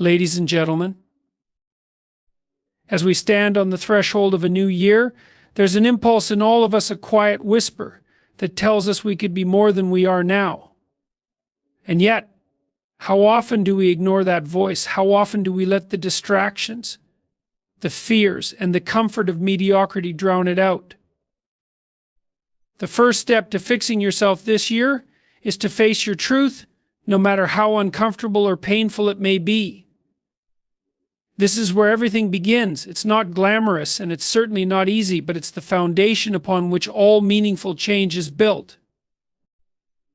Ladies and gentlemen, as we stand on the threshold of a new year, there's an impulse in all of us, a quiet whisper that tells us we could be more than we are now. And yet, how often do we ignore that voice? How often do we let the distractions, the fears, and the comfort of mediocrity drown it out? The first step to fixing yourself this year is to face your truth, no matter how uncomfortable or painful it may be. This is where everything begins. It's not glamorous, and it's certainly not easy, but it's the foundation upon which all meaningful change is built.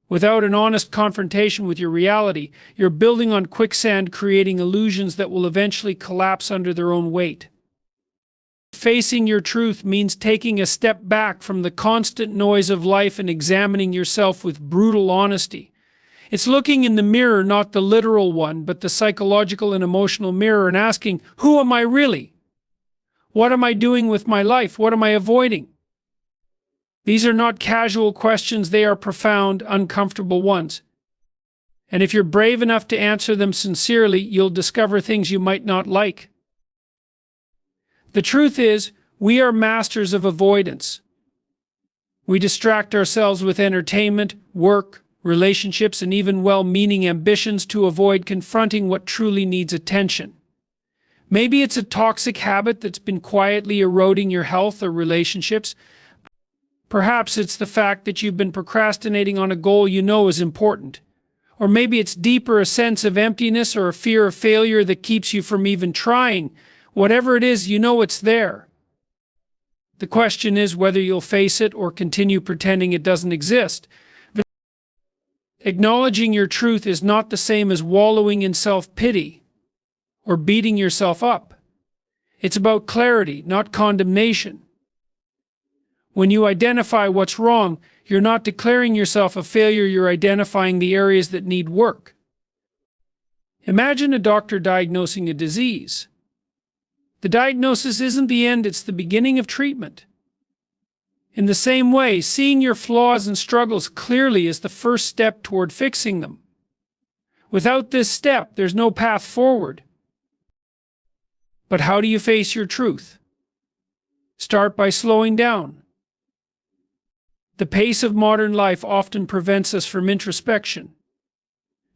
Without an honest confrontation with your reality, you're building on quicksand, creating illusions that will eventually collapse under their own weight. Facing your truth means taking a step back from the constant noise of life and examining yourself with brutal honesty. It's looking in the mirror, not the literal one, but the psychological and emotional mirror, and asking, who am I really? What am I doing with my life? What am I avoiding? These are not casual questions, they are profound, uncomfortable ones. And if you're brave enough to answer them sincerely, you'll discover things you might not like. The truth is, we are masters of avoidance. We distract ourselves with entertainment, work, relationships, and even well-meaning ambitions to avoid confronting what truly needs attention. Maybe it's a toxic habit that's been quietly eroding your health or relationships. Perhaps it's the fact that you've been procrastinating on a goal you know is important. Or maybe it's deeper, a sense of emptiness or a fear of failure that keeps you from even trying. Whatever it is, you know it's there. The question is whether you'll face it or continue pretending it doesn't exist. Acknowledging your truth is not the same as wallowing in self-pity or beating yourself up. It's about clarity, not condemnation. When you identify what's wrong, you're not declaring yourself a failure, you're identifying the areas that need work. Imagine a doctor diagnosing a disease. The diagnosis isn't the end, it's the beginning of treatment. In the same way, seeing your flaws and struggles clearly is the first step toward fixing them. Without this step, there's no path forward. But how do you face your truth? Start by slowing down. The pace of modern life often prevents us from introspection.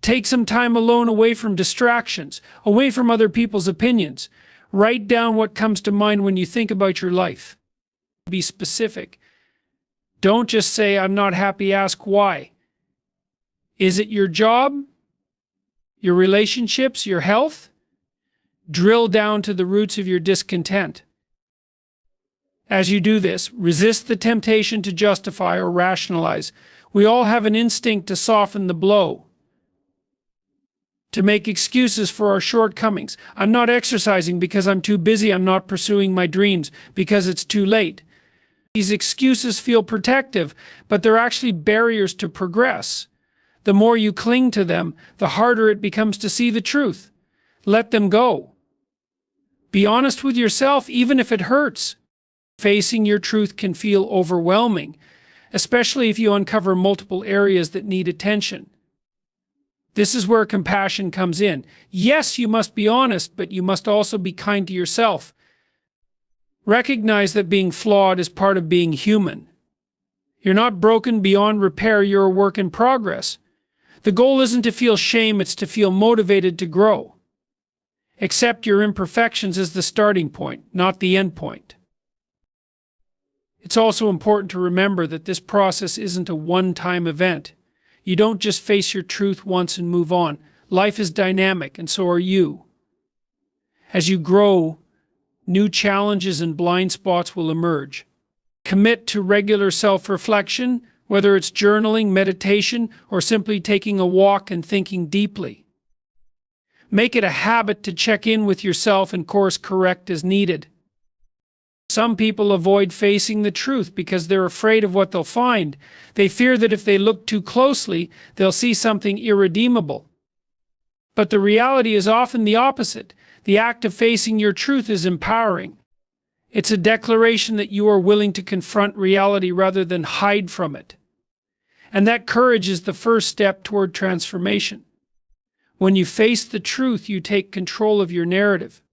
Take some time alone, away from distractions, away from other people's opinions. Write down what comes to mind when you think about your life. Be specific. Don't just say, I'm not happy, ask why. Is it your job? Your relationships? Your health? Drill down to the roots of your discontent. As you do this, resist the temptation to justify or rationalize. We all have an instinct to soften the blow, to make excuses for our shortcomings. I'm not exercising because I'm too busy. I'm not pursuing my dreams because it's too late. These excuses feel protective, but they're actually barriers to progress. The more you cling to them, the harder it becomes to see the truth. Let them go. Be honest with yourself, even if it hurts. Facing your truth can feel overwhelming, especially if you uncover multiple areas that need attention. This is where compassion comes in. Yes, you must be honest, but you must also be kind to yourself. Recognize that being flawed is part of being human. You're not broken beyond repair, you're a work in progress. The goal isn't to feel shame, it's to feel motivated to grow. Accept your imperfections as the starting point, not the end point. It's also important to remember that this process isn't a one-time event. You don't just face your truth once and move on. Life is dynamic, and so are you. As you grow, new challenges and blind spots will emerge. Commit to regular self-reflection, whether it's journaling, meditation, or simply taking a walk and thinking deeply. Make it a habit to check in with yourself and course correct as needed. Some people avoid facing the truth because they're afraid of what they'll find. They fear that if they look too closely, they'll see something irredeemable. But the reality is often the opposite. The act of facing your truth is empowering. It's a declaration that you are willing to confront reality rather than hide from it. And that courage is the first step toward transformation. When you face the truth, you take control of your narrative.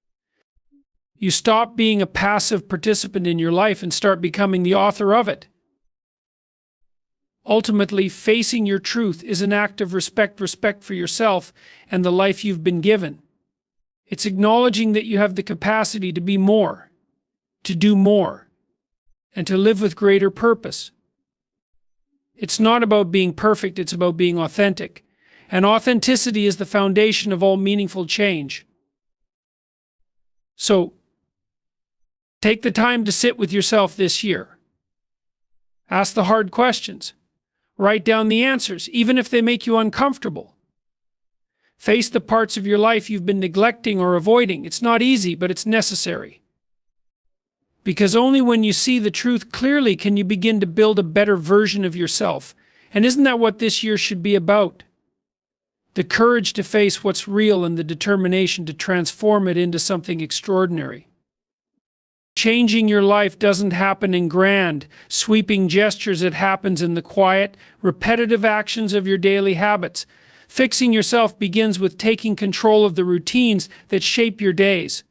You stop being a passive participant in your life and start becoming the author of it. Ultimately, facing your truth is an act of respect for yourself and the life you've been given. It's acknowledging that you have the capacity to be more, to do more, and to live with greater purpose. It's not about being perfect, it's about being authentic. And authenticity is the foundation of all meaningful change. So, take the time to sit with yourself this year. Ask the hard questions. Write down the answers, even if they make you uncomfortable. Face the parts of your life you've been neglecting or avoiding. It's not easy, but it's necessary. Because only when you see the truth clearly can you begin to build a better version of yourself. And isn't that what this year should be about? The courage to face what's real and the determination to transform it into something extraordinary. Changing your life doesn't happen in grand, sweeping gestures. It happens in the quiet, repetitive actions of your daily habits. Fixing yourself begins with taking control of the routines that shape your days.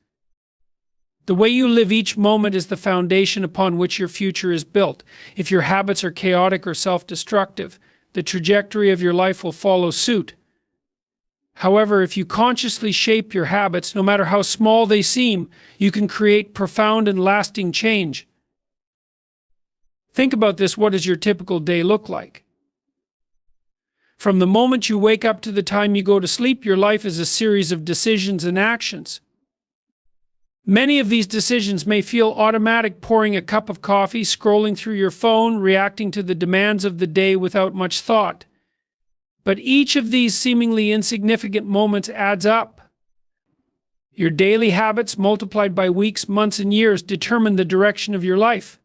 The way you live each moment is the foundation upon which your future is built. If your habits are chaotic or self-destructive, the trajectory of your life will follow suit. However, if you consciously shape your habits, no matter how small they seem, you can create profound and lasting change. Think about this. What does your typical day look like? From the moment you wake up to the time you go to sleep, your life is a series of decisions and actions. Many of these decisions may feel automatic: pouring a cup of coffee, scrolling through your phone, reacting to the demands of the day without much thought. But each of these seemingly insignificant moments adds up. Your daily habits, multiplied by weeks, months, and years, determine the direction of your life.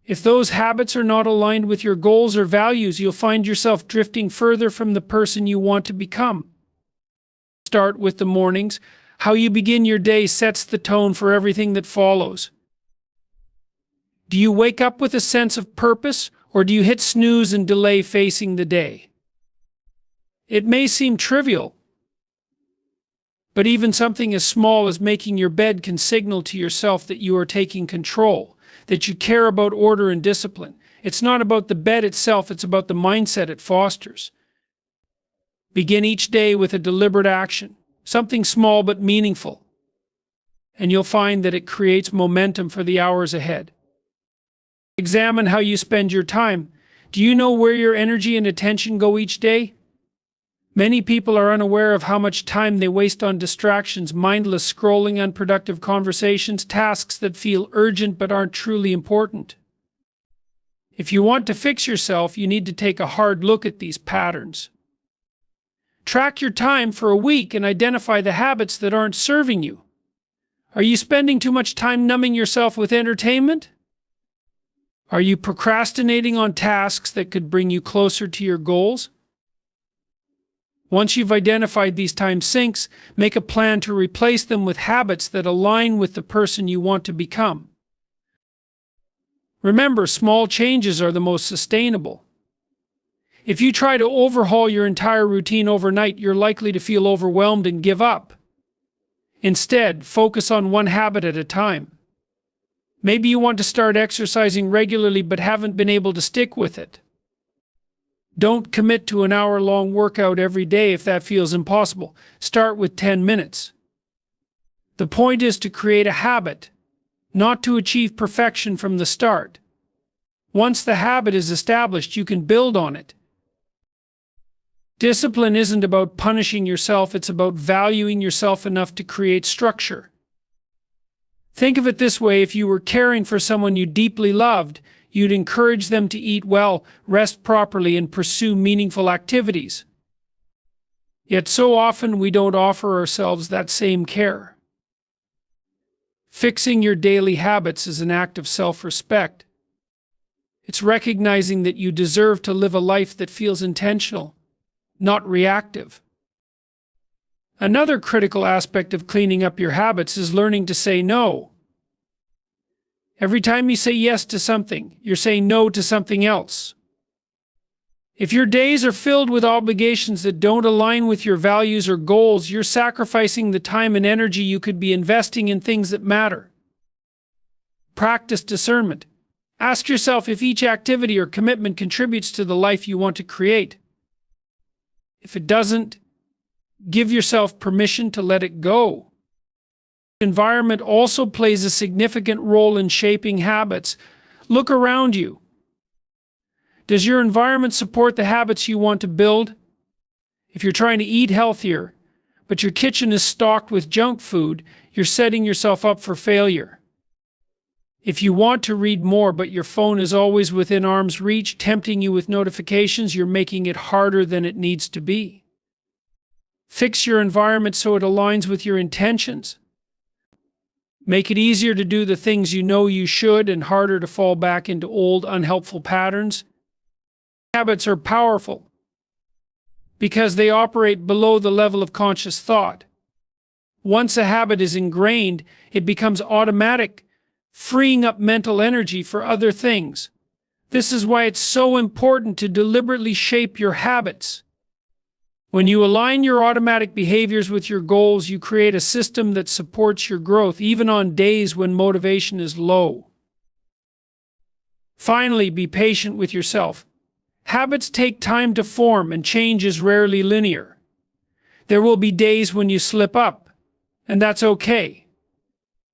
If those habits are not aligned with your goals or values, you'll find yourself drifting further from the person you want to become. Start with the mornings. How you begin your day sets the tone for everything that follows. Do you wake up with a sense of purpose, or do you hit snooze and delay facing the day? It may seem trivial, but even something as small as making your bed can signal to yourself that you are taking control, that you care about order and discipline. It's not about the bed itself, it's about the mindset it fosters. Begin each day with a deliberate action, something small but meaningful, and you'll find that it creates momentum for the hours ahead. Examine how you spend your time. Do you know where your energy and attention go each day? Many people are unaware of how much time they waste on distractions, mindless scrolling, unproductive conversations, tasks that feel urgent but aren't truly important. If you want to fix yourself, you need to take a hard look at these patterns. Track your time for a week and identify the habits that aren't serving you. Are you spending too much time numbing yourself with entertainment? Are you procrastinating on tasks that could bring you closer to your goals? Once you've identified these time sinks, make a plan to replace them with habits that align with the person you want to become. Remember, small changes are the most sustainable. If you try to overhaul your entire routine overnight, you're likely to feel overwhelmed and give up. Instead, focus on one habit at a time. Maybe you want to start exercising regularly but haven't been able to stick with it. Don't commit to an hour-long workout every day if that feels impossible. Start with 10 minutes. The point is to create a habit, not to achieve perfection from the start. Once the habit is established, you can build on it. Discipline isn't about punishing yourself, it's about valuing yourself enough to create structure. Think of it this way: if you were caring for someone you deeply loved, you'd encourage them to eat well, rest properly, and pursue meaningful activities. Yet so often we don't offer ourselves that same care. Fixing your daily habits is an act of self-respect. It's recognizing that you deserve to live a life that feels intentional, not reactive. Another critical aspect of cleaning up your habits is learning to say no. Every time you say yes to something, you're saying no to something else. If your days are filled with obligations that don't align with your values or goals, you're sacrificing the time and energy you could be investing in things that matter. Practice discernment. Ask yourself if each activity or commitment contributes to the life you want to create. If it doesn't, give yourself permission to let it go. Environment also plays a significant role in shaping habits. Look around you. Does your environment support the habits you want to build? If you're trying to eat healthier, but your kitchen is stocked with junk food, you're setting yourself up for failure. If you want to read more, but your phone is always within arm's reach, tempting you with notifications, you're making it harder than it needs to be. Fix your environment so it aligns with your intentions. Make it easier to do the things you know you should and harder to fall back into old, unhelpful patterns. Habits are powerful because they operate below the level of conscious thought. Once a habit is ingrained, it becomes automatic, freeing up mental energy for other things. This is why it's so important to deliberately shape your habits. When you align your automatic behaviors with your goals, you create a system that supports your growth, even on days when motivation is low. Finally, be patient with yourself. Habits take time to form, and change is rarely linear. There will be days when you slip up, and that's okay.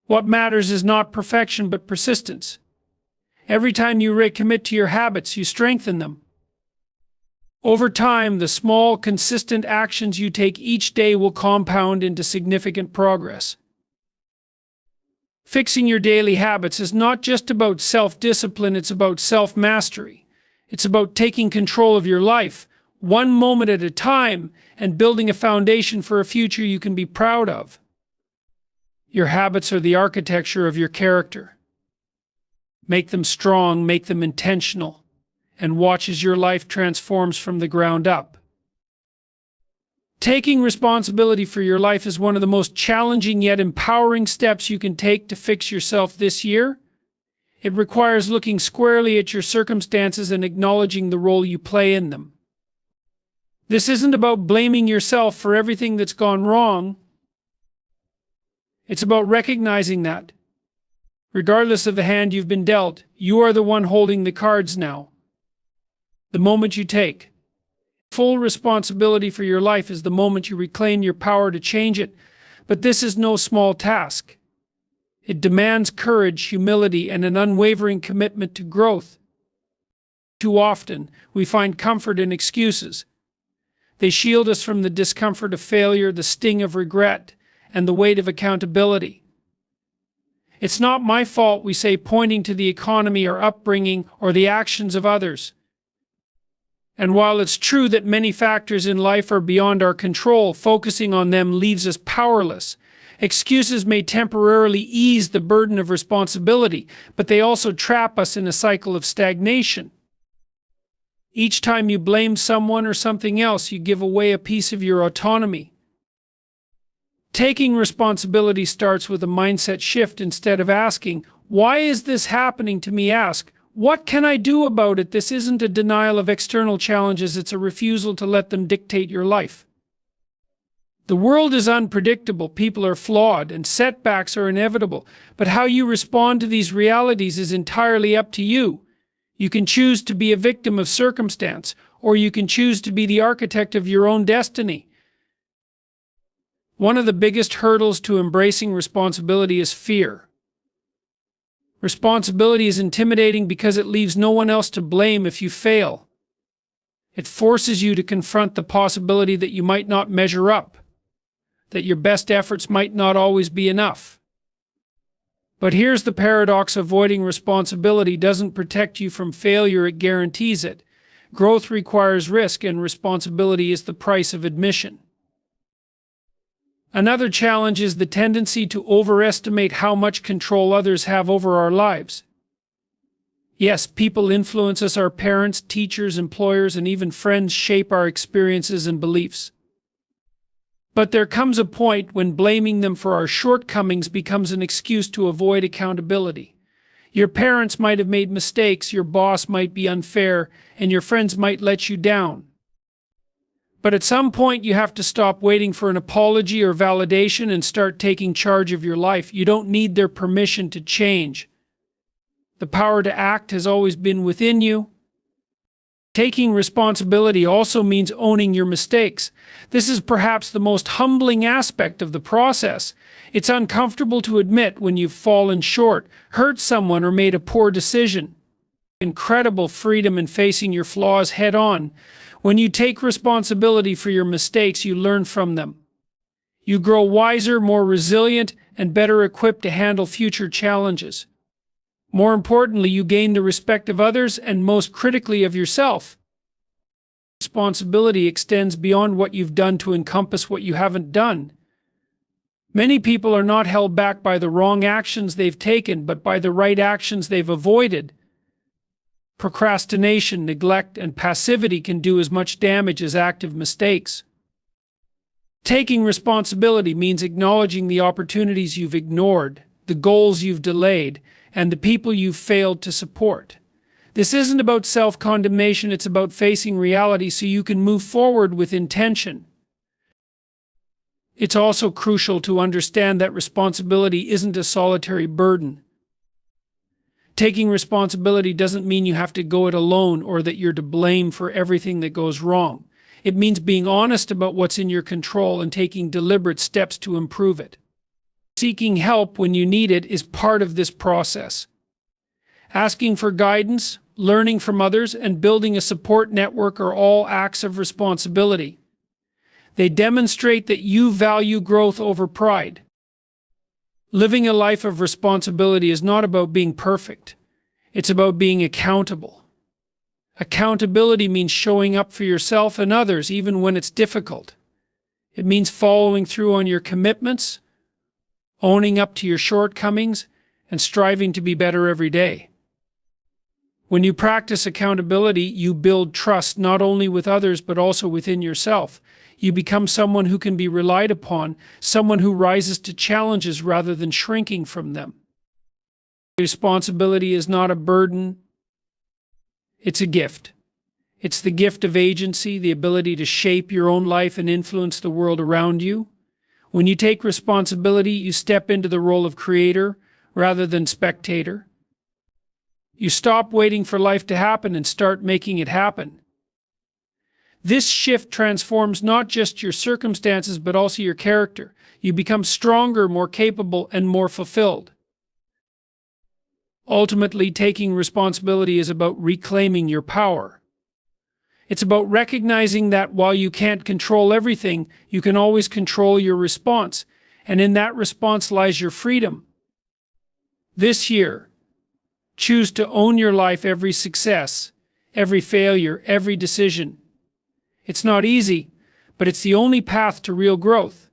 What matters is not perfection, but persistence. Every time you recommit to your habits, you strengthen them. Over time, the small, consistent actions you take each day will compound into significant progress. Fixing your daily habits is not just about self-discipline, it's about self-mastery. It's about taking control of your life, one moment at a time, and building a foundation for a future you can be proud of. Your habits are the architecture of your character. Make them strong, make them intentional, and watch as your life transforms from the ground up. Taking responsibility for your life is one of the most challenging yet empowering steps you can take to fix yourself this year. It requires looking squarely at your circumstances and acknowledging the role you play in them. This isn't about blaming yourself for everything that's gone wrong. It's about recognizing that, regardless of the hand you've been dealt, you are the one holding the cards now. The moment you take full responsibility for your life is the moment you reclaim your power to change it. But this is no small task. It demands courage, humility, and an unwavering commitment to growth. Too often, we find comfort in excuses. They shield us from the discomfort of failure, the sting of regret, and the weight of accountability. It's not my fault, we say, pointing to the economy or upbringing or the actions of others. And while it's true that many factors in life are beyond our control, focusing on them leaves us powerless. Excuses may temporarily ease the burden of responsibility, but they also trap us in a cycle of stagnation. Each time you blame someone or something else, you give away a piece of your autonomy. Taking responsibility starts with a mindset shift. Instead of asking, "Why is this happening to me?" ask, "What can I do about it?" This isn't a denial of external challenges, it's a refusal to let them dictate your life. The world is unpredictable, people are flawed, and setbacks are inevitable. But how you respond to these realities is entirely up to you. You can choose to be a victim of circumstance, or you can choose to be the architect of your own destiny. One of the biggest hurdles to embracing responsibility is fear. Responsibility is intimidating because it leaves no one else to blame if you fail. It forces you to confront the possibility that you might not measure up, that your best efforts might not always be enough. But here's the paradox: avoiding responsibility doesn't protect you from failure, it guarantees it. Growth requires risk, and responsibility is the price of admission. Another challenge is the tendency to overestimate how much control others have over our lives. Yes, people influence us. Our parents, teachers, employers, and even friends shape our experiences and beliefs. But there comes a point when blaming them for our shortcomings becomes an excuse to avoid accountability. Your parents might have made mistakes, your boss might be unfair, and your friends might let you down. But at some point, you have to stop waiting for an apology or validation and start taking charge of your life. You don't need their permission to change. The power to act has always been within you. Taking responsibility also means owning your mistakes. This is perhaps the most humbling aspect of the process. It's uncomfortable to admit when you've fallen short, hurt someone, or made a poor decision. Incredible freedom in facing your flaws head on. When you take responsibility for your mistakes, you learn from them. You grow wiser, more resilient, and better equipped to handle future challenges. More importantly, you gain the respect of others and, most critically, of yourself. Responsibility extends beyond what you've done to encompass what you haven't done. Many people are not held back by the wrong actions they've taken, but by the right actions they've avoided. Procrastination, neglect, and passivity can do as much damage as active mistakes. Taking responsibility means acknowledging the opportunities you've ignored, the goals you've delayed, and the people you've failed to support. This isn't about self-condemnation, it's about facing reality so you can move forward with intention. It's also crucial to understand that responsibility isn't a solitary burden. Taking responsibility doesn't mean you have to go it alone or that you're to blame for everything that goes wrong. It means being honest about what's in your control and taking deliberate steps to improve it. Seeking help when you need it is part of this process. Asking for guidance, learning from others, and building a support network are all acts of responsibility. They demonstrate that you value growth over pride. Living a life of responsibility is not about being perfect. It's about being accountable. Accountability means showing up for yourself and others even when it's difficult. It means following through on your commitments, owning up to your shortcomings, and striving to be better every day. When you practice accountability, you build trust not only with others but also within yourself. You become someone who can be relied upon, someone who rises to challenges rather than shrinking from them. Responsibility is not a burden, it's a gift. It's the gift of agency, the ability to shape your own life and influence the world around you. When you take responsibility, you step into the role of creator rather than spectator. You stop waiting for life to happen and start making it happen. This shift transforms not just your circumstances, but also your character. You become stronger, more capable, and more fulfilled. Ultimately, taking responsibility is about reclaiming your power. It's about recognizing that while you can't control everything, you can always control your response, and in that response lies your freedom. This year, choose to own your life, every success, every failure, every decision. It's not easy, but it's the only path to real growth.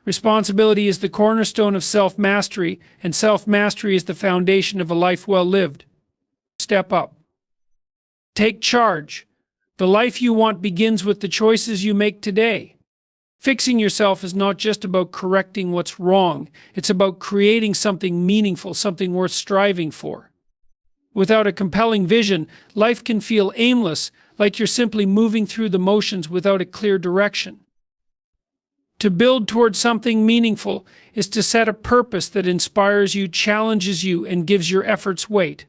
Responsibility is the cornerstone of self-mastery, and self-mastery is the foundation of a life well lived. Step up. Take charge. The life you want begins with the choices you make today. Fixing yourself is not just about correcting what's wrong. It's about creating something meaningful, something worth striving for. Without a compelling vision, life can feel aimless, like you're simply moving through the motions without a clear direction. To build towards something meaningful is to set a purpose that inspires you, challenges you, and gives your efforts weight.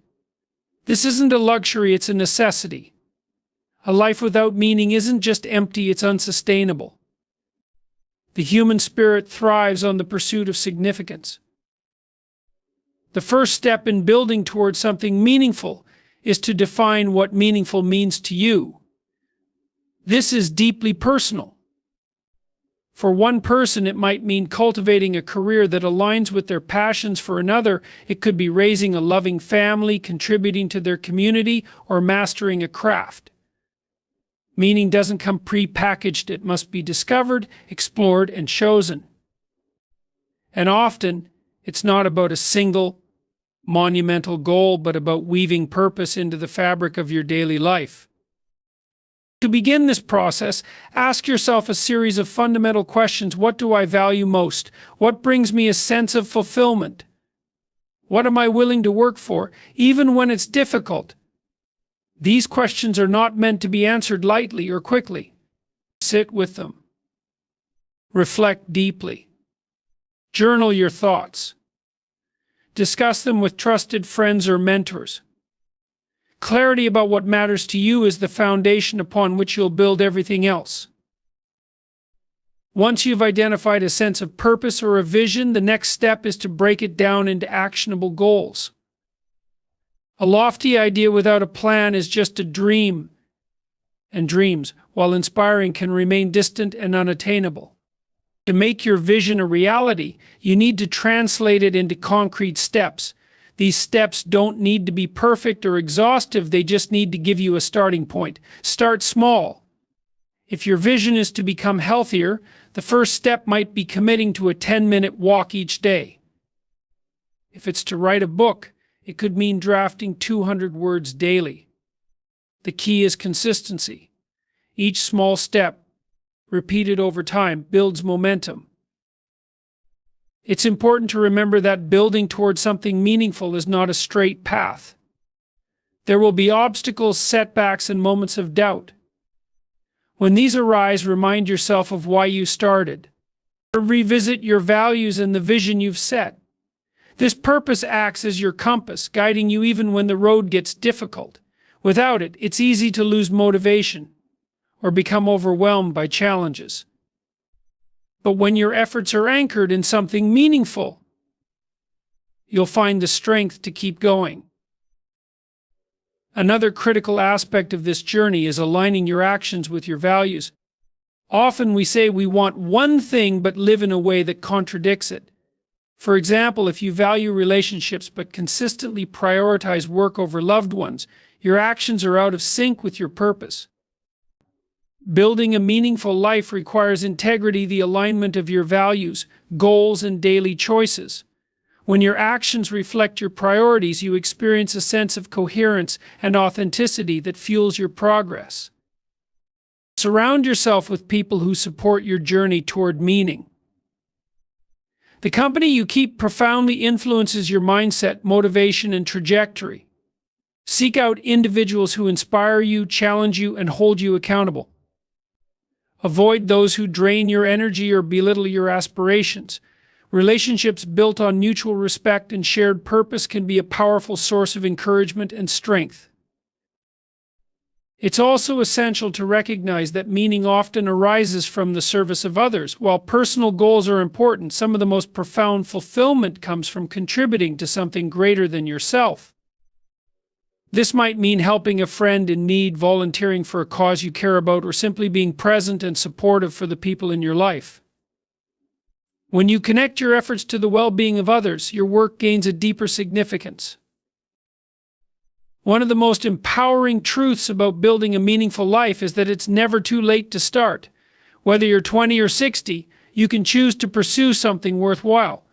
This isn't a luxury, it's a necessity. A life without meaning isn't just empty, it's unsustainable. The human spirit thrives on the pursuit of significance. The first step in building towards something meaningful is to define what meaningful means to you. This is deeply personal. For one person, it might mean cultivating a career that aligns with their passions. For another, it could be raising a loving family, contributing to their community, or mastering a craft. Meaning doesn't come pre-packaged, it must be discovered, explored, and chosen. And often, it's not about a single, monumental goal, but about weaving purpose into the fabric of your daily life. To begin this process, ask yourself a series of fundamental questions. What do I value most? What brings me a sense of fulfillment? What am I willing to work for, even when it's difficult? These questions are not meant to be answered lightly or quickly. Sit with them. Reflect deeply. Journal your thoughts. Discuss them with trusted friends or mentors. Clarity about what matters to you is the foundation upon which you'll build everything else. Once you've identified a sense of purpose or a vision, the next step is to break it down into actionable goals. A lofty idea without a plan is just a dream, and dreams, while inspiring, can remain distant and unattainable. To make your vision a reality, you need to translate it into concrete steps. These steps don't need to be perfect or exhaustive, they just need to give you a starting point. Start small. If your vision is to become healthier, the first step might be committing to a 10-minute walk each day. If it's to write a book, it could mean drafting 200 words daily. The key is consistency. Each small step, repeated over time, builds momentum. It's important to remember that building towards something meaningful is not a straight path. There will be obstacles, setbacks, and moments of doubt. When these arise, remind yourself of why you started. Revisit your values and the vision you've set. This purpose acts as your compass, guiding you even when the road gets difficult. Without it, it's easy to lose motivation or become overwhelmed by challenges. But when your efforts are anchored in something meaningful, you'll find the strength to keep going. Another critical aspect of this journey is aligning your actions with your values. Often we say we want one thing but live in a way that contradicts it. For example, if you value relationships but consistently prioritize work over loved ones, your actions are out of sync with your purpose. Building a meaningful life requires integrity, the alignment of your values, goals, and daily choices. When your actions reflect your priorities, you experience a sense of coherence and authenticity that fuels your progress. Surround yourself with people who support your journey toward meaning. The company you keep profoundly influences your mindset, motivation, and trajectory. Seek out individuals who inspire you, challenge you, and hold you accountable. Avoid those who drain your energy or belittle your aspirations. Relationships built on mutual respect and shared purpose can be a powerful source of encouragement and strength. It's also essential to recognize that meaning often arises from the service of others. While personal goals are important, some of the most profound fulfillment comes from contributing to something greater than yourself. This might mean helping a friend in need, volunteering for a cause you care about, or simply being present and supportive for the people in your life. When you connect your efforts to the well-being of others, your work gains a deeper significance. One of the most empowering truths about building a meaningful life is that it's never too late to start. Whether you're 20 or 60, you can choose to pursue something worthwhile.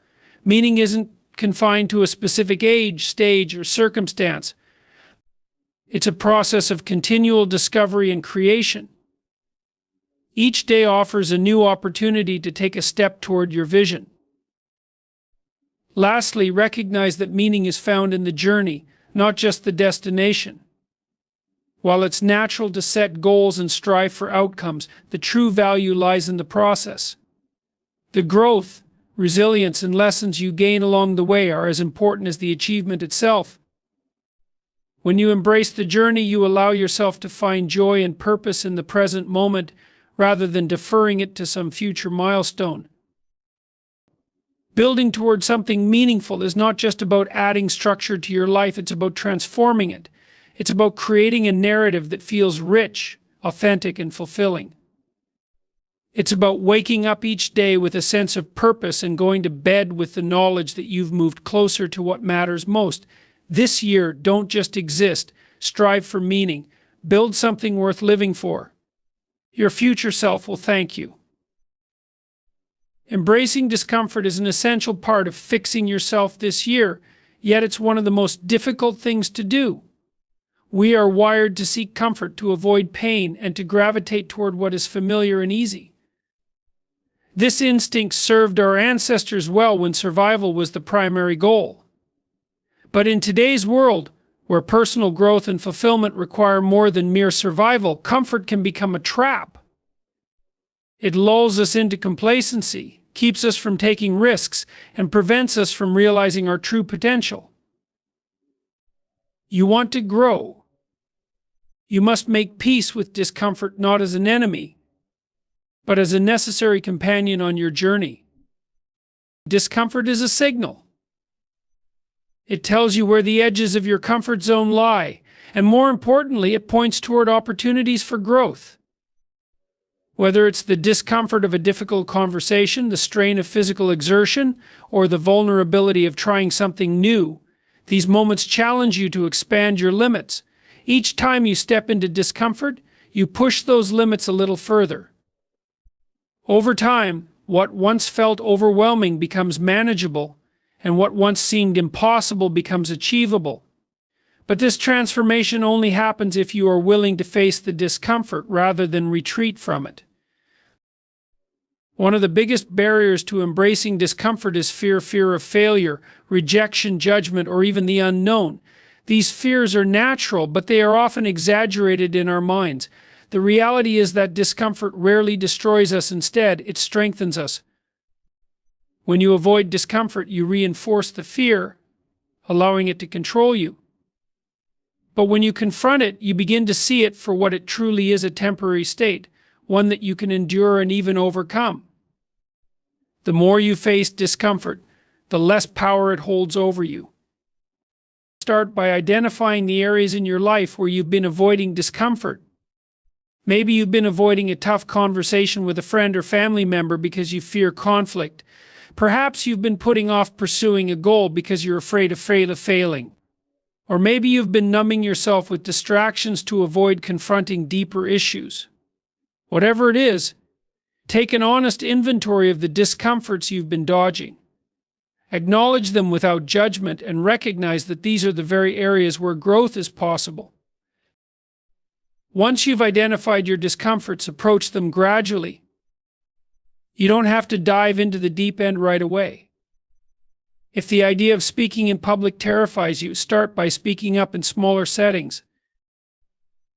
Meaning isn't confined to a specific age, stage, or circumstance. It's a process of continual discovery and creation. Each day offers a new opportunity to take a step toward your vision. Lastly, recognize that meaning is found in the journey, not just the destination. While it's natural to set goals and strive for outcomes, the true value lies in the process. The growth, resilience, and lessons you gain along the way are as important as the achievement itself. When you embrace the journey, you allow yourself to find joy and purpose in the present moment, rather than deferring it to some future milestone. Building toward something meaningful is not just about adding structure to your life, it's about transforming it. It's about creating a narrative that feels rich, authentic, and fulfilling. It's about waking up each day with a sense of purpose and going to bed with the knowledge that you've moved closer to what matters most. This year, don't just exist, strive for meaning. Build something worth living for. Your future self will thank you. Embracing discomfort is an essential part of fixing yourself this year, yet it's one of the most difficult things to do. We are wired to seek comfort, to avoid pain, and to gravitate toward what is familiar and easy. This instinct served our ancestors well when survival was the primary goal. But in today's world, where personal growth and fulfillment require more than mere survival, comfort can become a trap. It lulls us into complacency, keeps us from taking risks, and prevents us from realizing our true potential. You want to grow. You must make peace with discomfort not as an enemy, but as a necessary companion on your journey. Discomfort is a signal. It tells you where the edges of your comfort zone lie, and more importantly, it points toward opportunities for growth. Whether it's the discomfort of a difficult conversation, the strain of physical exertion, or the vulnerability of trying something new, these moments challenge you to expand your limits. Each time you step into discomfort, you push those limits a little further. Over time, what once felt overwhelming becomes manageable, and what once seemed impossible becomes achievable. But this transformation only happens if you are willing to face the discomfort rather than retreat from it. One of the biggest barriers to embracing discomfort is fear of failure, rejection, judgment, or even the unknown. These fears are natural, but they are often exaggerated in our minds. The reality is that discomfort rarely destroys us. Instead, it strengthens us. When you avoid discomfort, you reinforce the fear, allowing it to control you. But when you confront it, you begin to see it for what it truly is, a temporary state, one that you can endure and even overcome. The more you face discomfort, the less power it holds over you. Start by identifying the areas in your life where you've been avoiding discomfort. Maybe you've been avoiding a tough conversation with a friend or family member because you fear conflict. Perhaps you've been putting off pursuing a goal because you're afraid of failing. Or maybe you've been numbing yourself with distractions to avoid confronting deeper issues. Whatever it is, take an honest inventory of the discomforts you've been dodging. Acknowledge them without judgment and recognize that these are the very areas where growth is possible. Once you've identified your discomforts, approach them gradually. You don't have to dive into the deep end right away. If the idea of speaking in public terrifies you, start by speaking up in smaller settings.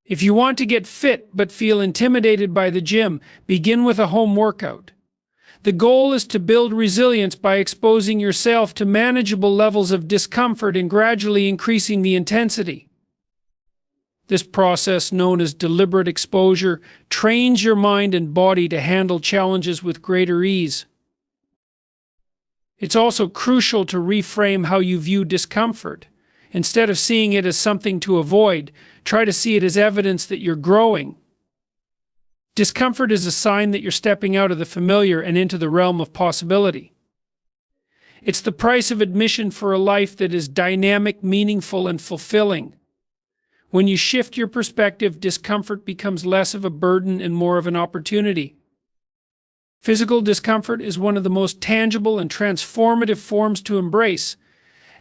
If you want to get fit but feel intimidated by the gym, begin with a home workout. The goal is to build resilience by exposing yourself to manageable levels of discomfort and gradually increasing the intensity. This process, known as deliberate exposure, trains your mind and body to handle challenges with greater ease. It's also crucial to reframe how you view discomfort. Instead of seeing it as something to avoid, try to see it as evidence that you're growing. Discomfort is a sign that you're stepping out of the familiar and into the realm of possibility. It's the price of admission for a life that is dynamic, meaningful, and fulfilling. When you shift your perspective, discomfort becomes less of a burden and more of an opportunity. Physical discomfort is one of the most tangible and transformative forms to embrace.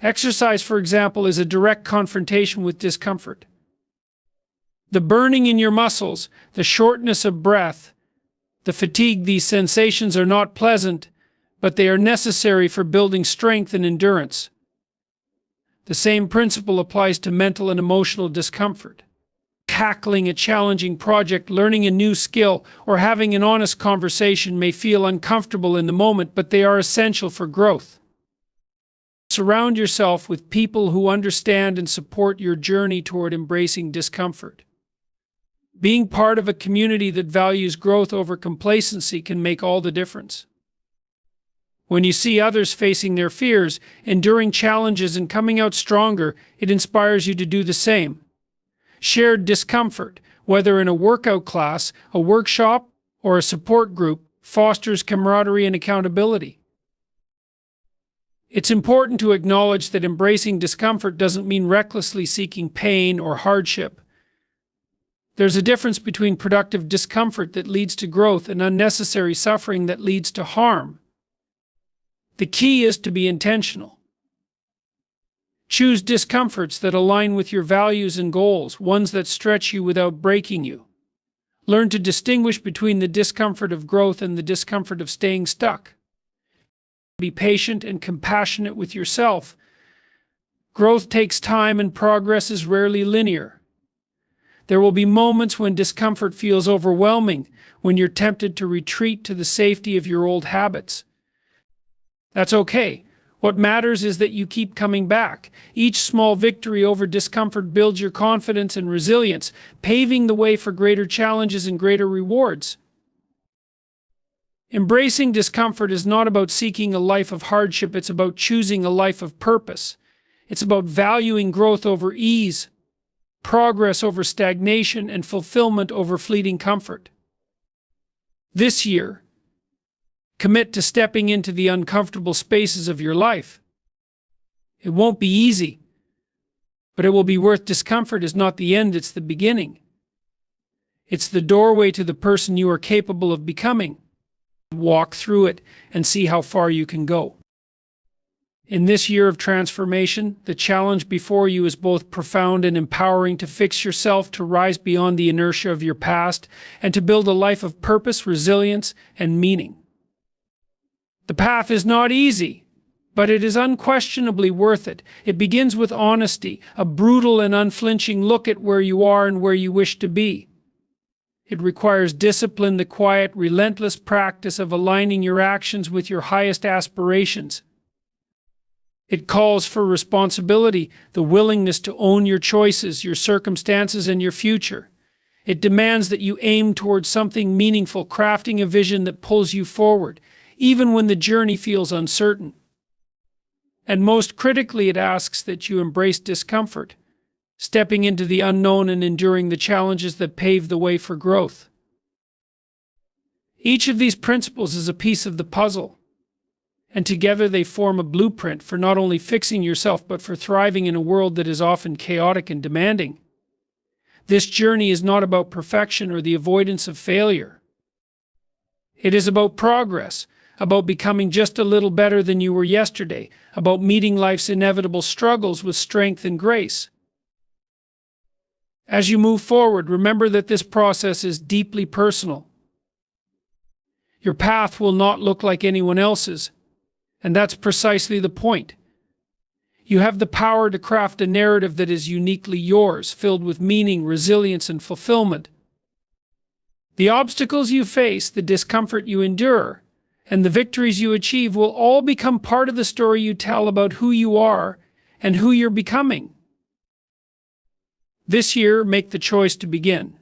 Exercise, for example, is a direct confrontation with discomfort. The burning in your muscles, the shortness of breath, the fatigue, these sensations are not pleasant, but they are necessary for building strength and endurance. The same principle applies to mental and emotional discomfort. Tackling a challenging project, learning a new skill, or having an honest conversation may feel uncomfortable in the moment, but they are essential for growth. Surround yourself with people who understand and support your journey toward embracing discomfort. Being part of a community that values growth over complacency can make all the difference. When you see others facing their fears, enduring challenges, and coming out stronger, it inspires you to do the same. Shared discomfort, whether in a workout class, a workshop, or a support group, fosters camaraderie and accountability. It's important to acknowledge that embracing discomfort doesn't mean recklessly seeking pain or hardship. There's a difference between productive discomfort that leads to growth and unnecessary suffering that leads to harm. The key is to be intentional. Choose discomforts that align with your values and goals, ones that stretch you without breaking you. Learn to distinguish between the discomfort of growth and the discomfort of staying stuck. Be patient and compassionate with yourself. Growth takes time and progress is rarely linear. There will be moments when discomfort feels overwhelming, when you're tempted to retreat to the safety of your old habits. That's okay. What matters is that you keep coming back. Each small victory over discomfort builds your confidence and resilience, paving the way for greater challenges and greater rewards. Embracing discomfort is not about seeking a life of hardship, it's about choosing a life of purpose. It's about valuing growth over ease, progress over stagnation, and fulfillment over fleeting comfort. This year, commit to stepping into the uncomfortable spaces of your life. It won't be easy, but it will be worth. Discomfort is not the end, it's the beginning. It's the doorway to the person you are capable of becoming. Walk through it and see how far you can go. In this year of transformation, the challenge before you is both profound and empowering: to fix yourself, to rise beyond the inertia of your past, and to build a life of purpose, resilience, and meaning. The path is not easy, but it is unquestionably worth it. It begins with honesty, a brutal and unflinching look at where you are and where you wish to be. It requires discipline, the quiet, relentless practice of aligning your actions with your highest aspirations. It calls for responsibility, the willingness to own your choices, your circumstances, and your future. It demands that you aim towards something meaningful, crafting a vision that pulls you forward, even when the journey feels uncertain. And most critically, it asks that you embrace discomfort, stepping into the unknown and enduring the challenges that pave the way for growth. Each of these principles is a piece of the puzzle, and together they form a blueprint for not only fixing yourself but for thriving in a world that is often chaotic and demanding. This journey is not about perfection or the avoidance of failure. It is about progress, about becoming just a little better than you were yesterday, about meeting life's inevitable struggles with strength and grace. As you move forward, remember that this process is deeply personal. Your path will not look like anyone else's, and that's precisely the point. You have the power to craft a narrative that is uniquely yours, filled with meaning, resilience, and fulfillment. The obstacles you face, the discomfort you endure, and the victories you achieve will all become part of the story you tell about who you are and who you're becoming. This year, make the choice to begin.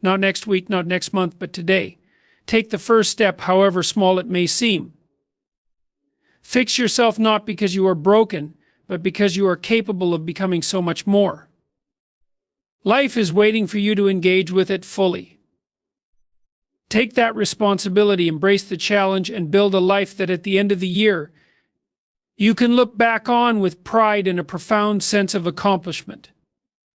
Not next week, not next month, but today. Take the first step, however small it may seem. Fix yourself not because you are broken, but because you are capable of becoming so much more. Life is waiting for you to engage with it fully. Take that responsibility, embrace the challenge, and build a life that at the end of the year, you can look back on with pride and a profound sense of accomplishment.